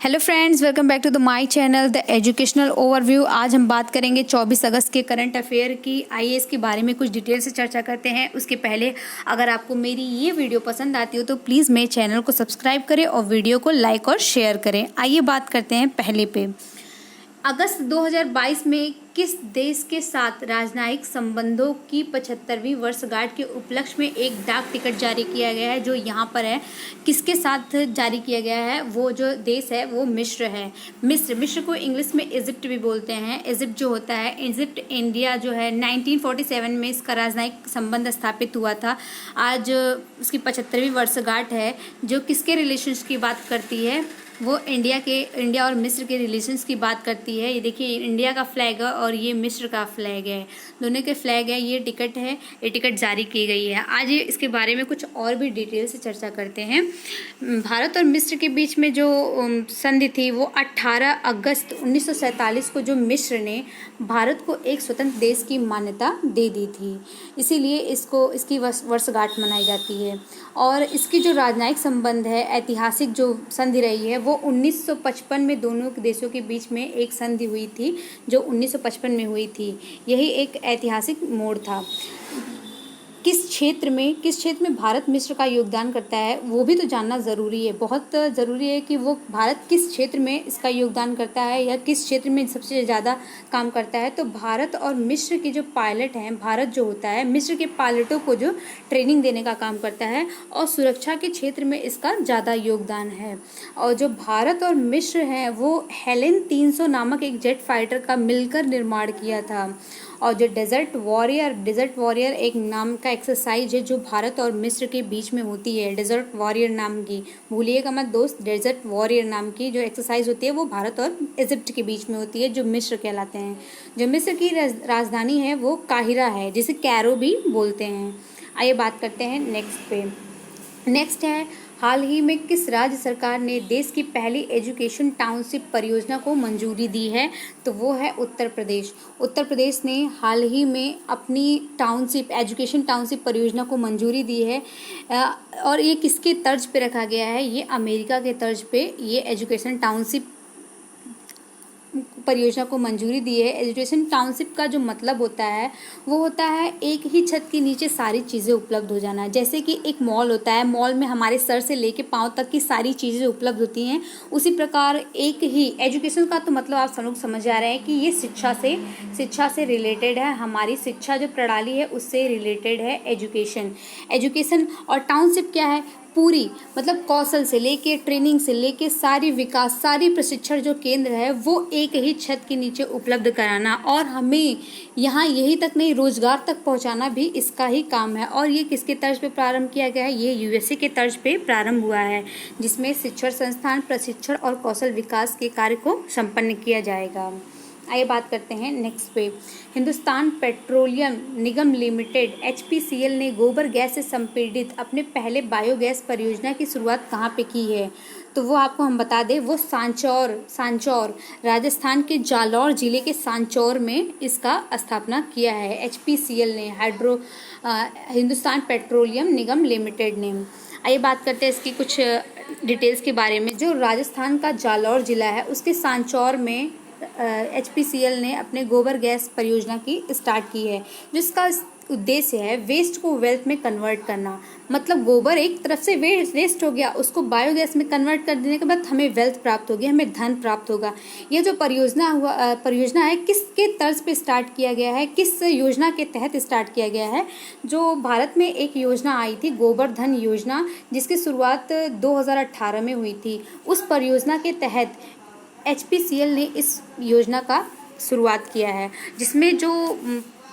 Hello friends, welcome back to the my channel the educational overview. आज हम बात करेंगे 24 अगस्त के करंट अफेयर की। आइए इसके बारे में कुछ डिटेल से चर्चा करते हैं। उसके पहले अगर आपको मेरी ये वीडियो पसंद आती हो तो प्लीज़ मेरे चैनल को सब्सक्राइब करें और वीडियो को लाइक और शेयर करें। आइए बात करते हैं पहले पे। अगस्त 2022 में किस देश के साथ राजनयिक संबंधों की 75वीं वर्षगांठ के उपलक्ष्य में एक डाक टिकट जारी किया गया है? जो यहाँ पर है, किसके साथ जारी किया गया है? वो जो देश है वो मिस्र है। मिस्र को इंग्लिश में इजिप्ट भी बोलते हैं। इजिप्ट जो होता है, इजिप्ट इंडिया जो है 1947 में इसका राजनयिक संबंध स्थापित हुआ था। आज उसकी 75वीं वर्षगांठ है। जो किसके रिलेशंस की बात करती है? वो इंडिया और मिस्र के रिलेशंस की बात करती है। ये देखिए, इंडिया का फ्लैग है और ये मिस्र का फ्लैग है, दोनों के फ्लैग है। ये टिकट है, ये टिकट जारी की गई है। आज इसके बारे में कुछ और भी डिटेल से चर्चा करते हैं। भारत और मिस्र के बीच में जो संधि थी वो 18 अगस्त 1947 को जो मिस्र ने भारत को एक स्वतंत्र देश की मान्यता दे दी थी, इसीलिए इसकी वर्षगांठ मनाई जाती है। और इसकी जो राजनयिक संबंध है, ऐतिहासिक जो संधि रही है, वो 1955 में दोनों देशों के बीच में एक संधि हुई थी, जो 1955 में हुई थी। यही एक ऐतिहासिक मोड़ था। किस क्षेत्र में भारत मिस्र का योगदान करता है, वो भी तो जानना ज़रूरी है। बहुत ज़रूरी है कि वो भारत किस क्षेत्र में इसका योगदान करता है या किस क्षेत्र में सबसे ज़्यादा काम करता है। तो भारत और मिस्र के जो पायलट हैं, भारत जो होता है मिस्र के पायलटों को जो ट्रेनिंग देने का काम करता है, और सुरक्षा के क्षेत्र में इसका ज़्यादा योगदान है। और जो भारत और मिस्र हैं वो हेलेन 300 नामक एक जेट फाइटर का मिलकर निर्माण किया था। और जो डेजर्ट वॉरियर एक नाम का एक्सरसाइज है जो भारत और मिस्र के बीच में होती है। डेजर्ट वॉरियर नाम की, भूलिएगा मत दोस्त, डेजर्ट वॉरियर नाम की जो एक्सरसाइज होती है वो भारत और इजिप्ट के बीच में होती है, जो मिस्र कहलाते हैं। जो मिस्र की राजधानी है वो काहिरा है, जिसे कैरो भी बोलते हैं। आइए बात करते हैं नेक्स्ट पे। नेक्स्ट है, हाल ही में किस राज्य सरकार ने देश की पहली एजुकेशन टाउनशिप परियोजना को मंजूरी दी है? तो वो है उत्तर प्रदेश। उत्तर प्रदेश ने हाल ही में अपनी एजुकेशन टाउनशिप परियोजना को मंजूरी दी है। और ये किसके तर्ज पे रखा गया है? ये अमेरिका के तर्ज पे ये एजुकेशन टाउनशिप परियोजना को मंजूरी दी है। एजुकेशन टाउनशिप का जो मतलब होता है वो होता है एक ही छत के नीचे सारी चीज़ें उपलब्ध हो जाना। जैसे कि एक मॉल होता है, मॉल में हमारे सर से लेके पांव तक की सारी चीज़ें उपलब्ध होती हैं, उसी प्रकार एक ही एजुकेशन का तो मतलब आप सब लोग समझ आ रहे हैं कि ये शिक्षा से रिलेटेड है। हमारी शिक्षा जो प्रणाली है उससे रिलेटेड है एजुकेशन। और टाउनशिप क्या है? पूरी मतलब कौशल से लेके ट्रेनिंग से लेके सारी विकास, सारी प्रशिक्षण जो केंद्र है वो एक ही छत के नीचे उपलब्ध कराना। और हमें यहाँ यही तक नहीं, रोजगार तक पहुँचाना भी इसका ही काम है। और ये किसके तर्ज पे प्रारंभ किया गया है? ये यूएसए के तर्ज पे प्रारंभ हुआ है, जिसमें शिक्षण संस्थान, प्रशिक्षण और कौशल विकास के कार्य को संपन्न किया जाएगा। आइए बात करते हैं नेक्स्ट पे। हिंदुस्तान पेट्रोलियम निगम लिमिटेड HPCL ने गोबर गैस से संपीड़ित अपने पहले बायोगैस परियोजना की शुरुआत कहाँ पे की है? तो वो आपको हम बता दें, वो सांचौर राजस्थान के जालौर जिले के सांचौर में इसका स्थापना किया है HPCL ने, हिंदुस्तान पेट्रोलियम निगम लिमिटेड ने। आइए बात करते हैं इसकी कुछ डिटेल्स के बारे में। जो राजस्थान का जालौर जिला है उसके सांचौर में HPCL ने अपने गोबर गैस परियोजना की स्टार्ट की है, जिसका उद्देश्य है वेस्ट को वेल्थ में कन्वर्ट करना। मतलब गोबर एक तरफ से वेस्ट हो गया, उसको बायोगैस में कन्वर्ट कर देने के बाद हमें वेल्थ प्राप्त होगी, हमें धन प्राप्त होगा। यह जो परियोजना है किसके तर्ज पे स्टार्ट किया गया है, किस योजना के तहत स्टार्ट किया गया है? जो भारत में एक योजना आई थी गोबर धन योजना, जिसकी शुरुआत 2018 में हुई थी। उस परियोजना के तहत HPCL ने इस योजना का शुरुआत किया है, जिसमें जो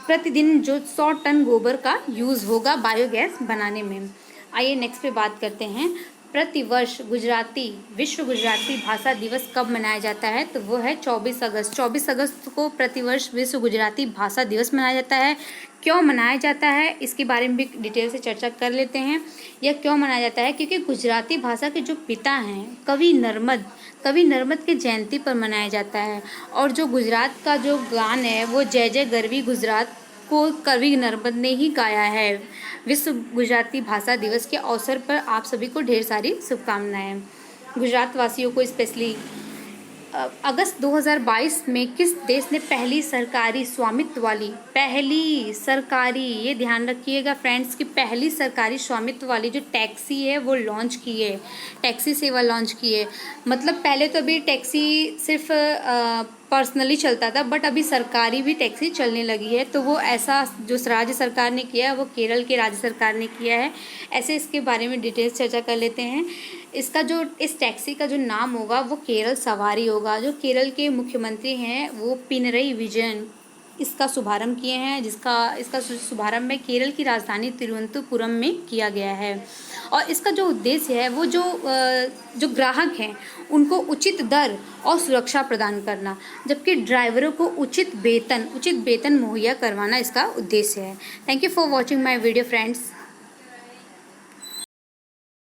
प्रतिदिन जो 100 टन गोबर का यूज़ होगा बायोगैस बनाने में। आइए नेक्स्ट पे बात करते हैं। प्रतिवर्ष विश्व गुजराती भाषा दिवस कब मनाया जाता है? तो वो है 24 अगस्त। 24 अगस्त को प्रतिवर्ष विश्व गुजराती भाषा दिवस मनाया जाता है। क्यों मनाया जाता है इसके बारे में भी डिटेल से चर्चा कर लेते हैं। यह क्यों मनाया जाता है? क्योंकि गुजराती भाषा के जो पिता हैं कवि नर्मद के जयंती पर मनाया जाता है। और जो गुजरात का जो गान है वो जय जय गरवी गुजरात को कवि नर्मद ने ही गाया है। विश्व गुजराती भाषा दिवस के अवसर पर आप सभी को ढेर सारी शुभकामनाएं। गुजरात वासियों को स्पेशली अगस्त 2022 में किस देश ने पहली सरकारी स्वामित्व वाली, पहली सरकारी, ये ध्यान रखिएगा फ्रेंड्स, कि पहली सरकारी स्वामित्व वाली जो टैक्सी है वो लॉन्च की है, टैक्सी सेवा लॉन्च की है। मतलब पहले तो अभी टैक्सी सिर्फ पर्सनली चलता था, बट अभी सरकारी भी टैक्सी चलने लगी है। तो वो ऐसा जो राज्य सरकार ने किया है वो केरल के राज्य सरकार ने किया है। ऐसे इसके बारे में डिटेल्स चर्चा कर लेते हैं। इसका जो इस टैक्सी का जो नाम होगा वो केरल सवारी होगा। जो केरल के मुख्यमंत्री हैं वो पिनरई विजयन इसका शुभारंभ किए हैं, इसका शुभारंभ में केरल की राजधानी तिरुवनंतपुरम में किया गया है। और इसका जो उद्देश्य है वो जो ग्राहक हैं उनको उचित दर और सुरक्षा प्रदान करना, जबकि ड्राइवरों को उचित वेतन मुहैया करवाना इसका उद्देश्य है। Thank you for watching my video friends.